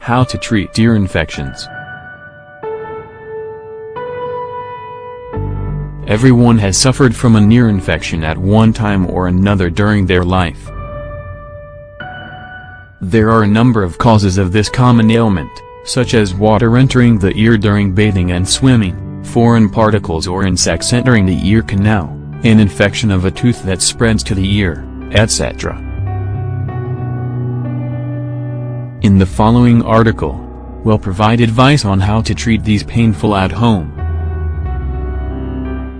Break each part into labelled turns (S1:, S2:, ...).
S1: How to treat ear infections. Everyone has suffered from an ear infection at one time or another during their life. There are a number of causes of this common ailment, such as water entering the ear during bathing and swimming, foreign particles or insects entering the ear canal, an infection of a tooth that spreads to the ear, etc. In the following article, we'll provide advice on how to treat these painful at home.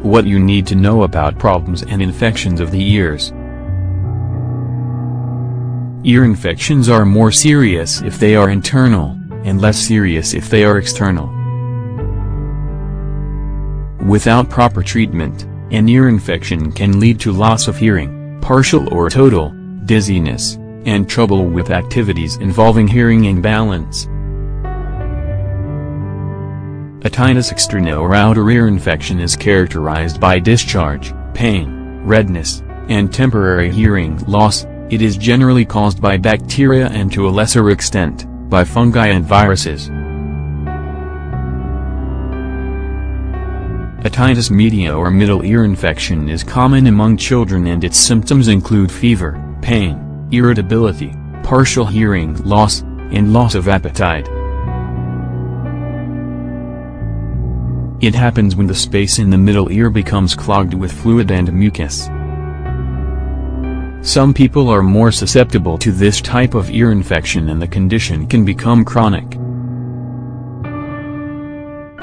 S1: What you need to know about problems and infections of the ears. Ear infections are more serious if they are internal, and less serious if they are external. Without proper treatment, an ear infection can lead to loss of hearing, partial or total, dizziness, and trouble with activities involving hearing and balance. A tinnitus externa or outer ear infection is characterized by discharge, pain, redness, and temporary hearing loss. It is generally caused by bacteria and to a lesser extent, by fungi and viruses. A tinnitus media or middle ear infection is common among children and its symptoms include fever, pain, irritability, partial hearing loss, and loss of appetite. It happens when the space in the middle ear becomes clogged with fluid and mucus. Some people are more susceptible to this type of ear infection and the condition can become chronic.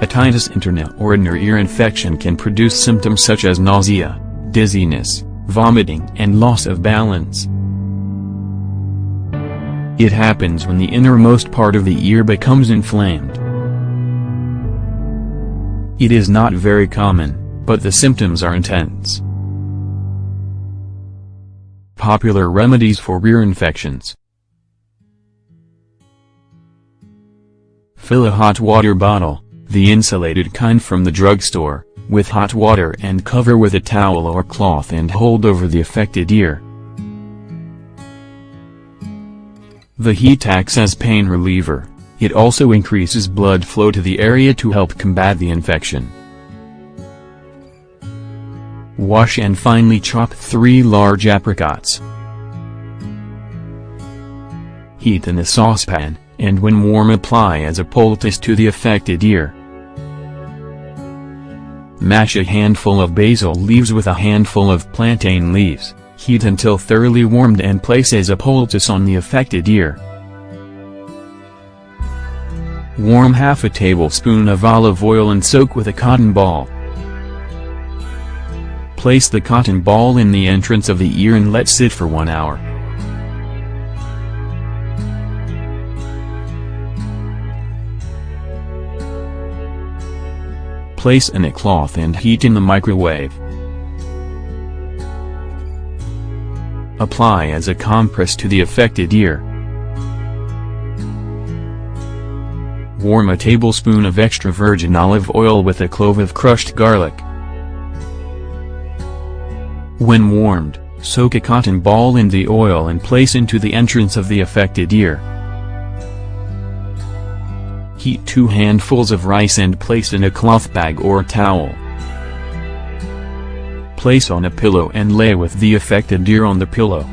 S1: A tinnitus interna or inner ear infection can produce symptoms such as nausea, dizziness, vomiting and loss of balance. It happens when the innermost part of the ear becomes inflamed. It is not very common, but the symptoms are intense. Popular remedies for ear infections. Fill a hot water bottle, the insulated kind from the drugstore, with hot water and cover with a towel or cloth and hold over the affected ear. The heat acts as pain reliever. It also increases blood flow to the area to help combat the infection. Wash and finely chop 3 large apricots. Heat in a saucepan, and when warm apply as a poultice to the affected ear. Mash a handful of basil leaves with a handful of plantain leaves, heat until thoroughly warmed and place as a poultice on the affected ear. Warm half a tablespoon of olive oil and soak with a cotton ball. Place the cotton ball in the entrance of the ear and let sit for 1 hour. Place in a cloth and heat in the microwave. Apply as a compress to the affected ear. Warm a tablespoon of extra virgin olive oil with a clove of crushed garlic. When warmed, soak a cotton ball in the oil and place into the entrance of the affected ear. Heat 2 handfuls of rice and place in a cloth bag or towel. Place on a pillow and lay with the affected ear on the pillow.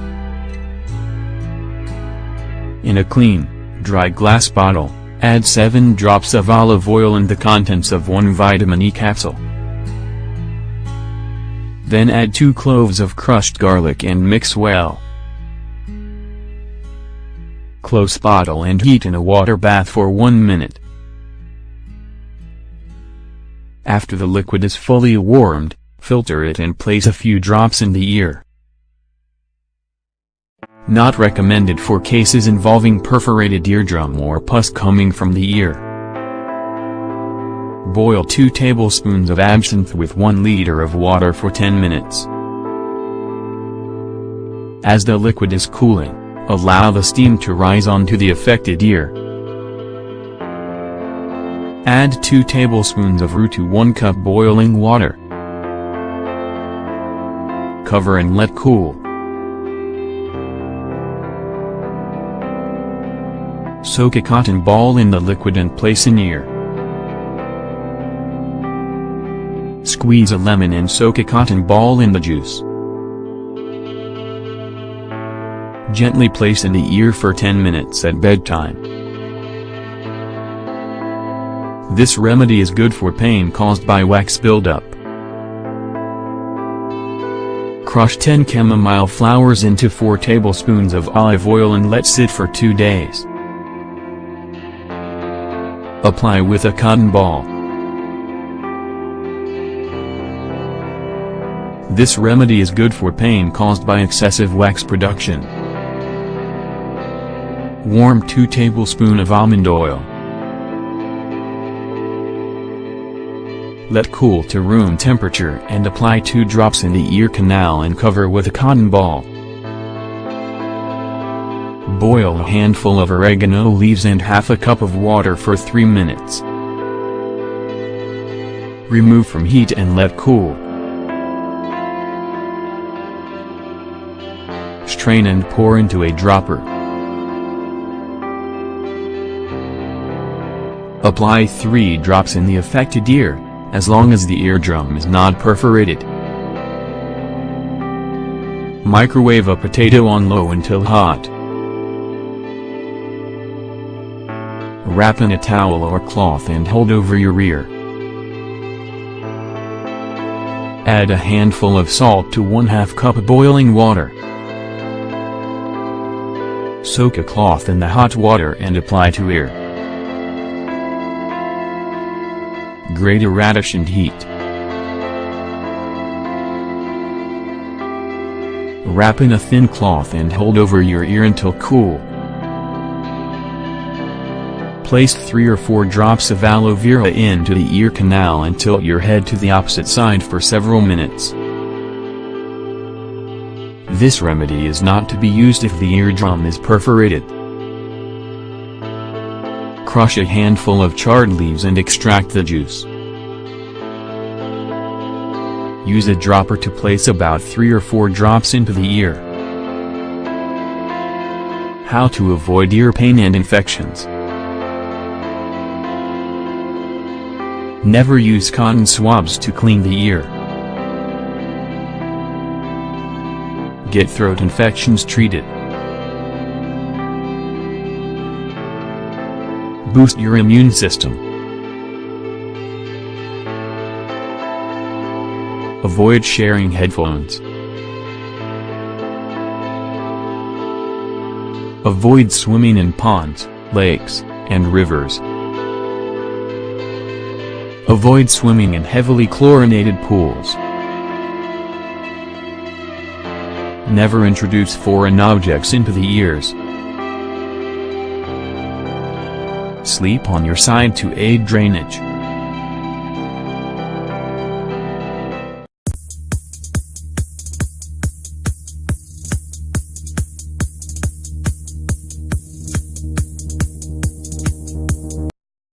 S1: In a clean, dry glass bottle, add 7 drops of olive oil and the contents of 1 vitamin E capsule. Then add 2 cloves of crushed garlic and mix well. Close bottle and heat in a water bath for 1 minute. After the liquid is fully warmed, filter it and place a few drops in the ear. Not recommended for cases involving perforated eardrum or pus coming from the ear. Boil 2 tablespoons of absinthe with 1 liter of water for 10 minutes. As the liquid is cooling, allow the steam to rise onto the affected ear. Add 2 tablespoons of roux to 1 cup boiling water. Cover and let cool. Soak a cotton ball in the liquid and place in ear. Squeeze a lemon and soak a cotton ball in the juice. Gently place in the ear for 10 minutes at bedtime. This remedy is good for pain caused by wax buildup. Crush 10 chamomile flowers into 4 tablespoons of olive oil and let sit for 2 days. Apply with a cotton ball. This remedy is good for pain caused by excessive wax production. Warm 2 tablespoons of almond oil. Let cool to room temperature and apply 2 drops in the ear canal and cover with a cotton ball. Boil a handful of oregano leaves and half a cup of water for 3 minutes. Remove from heat and let cool. Strain and pour into a dropper. Apply 3 drops in the affected ear, as long as the eardrum is not perforated. Microwave a potato on low until hot. Wrap in a towel or cloth and hold over your ear. Add a handful of salt to 1/2 cup of boiling water. Soak a cloth in the hot water and apply to ear. Grate a radish and heat. Wrap in a thin cloth and hold over your ear until cool. Place 3 or 4 drops of aloe vera into the ear canal and tilt your head to the opposite side for several minutes. This remedy is not to be used if the eardrum is perforated. Crush a handful of charred leaves and extract the juice. Use a dropper to place about 3 or 4 drops into the ear. How to avoid ear pain and infections. Never use cotton swabs to clean the ear. Get throat infections treated. Boost your immune system. Avoid sharing headphones. Avoid swimming in ponds, lakes, and rivers. Avoid swimming in heavily chlorinated pools. Never introduce foreign objects into the ears. Sleep on your side to aid drainage.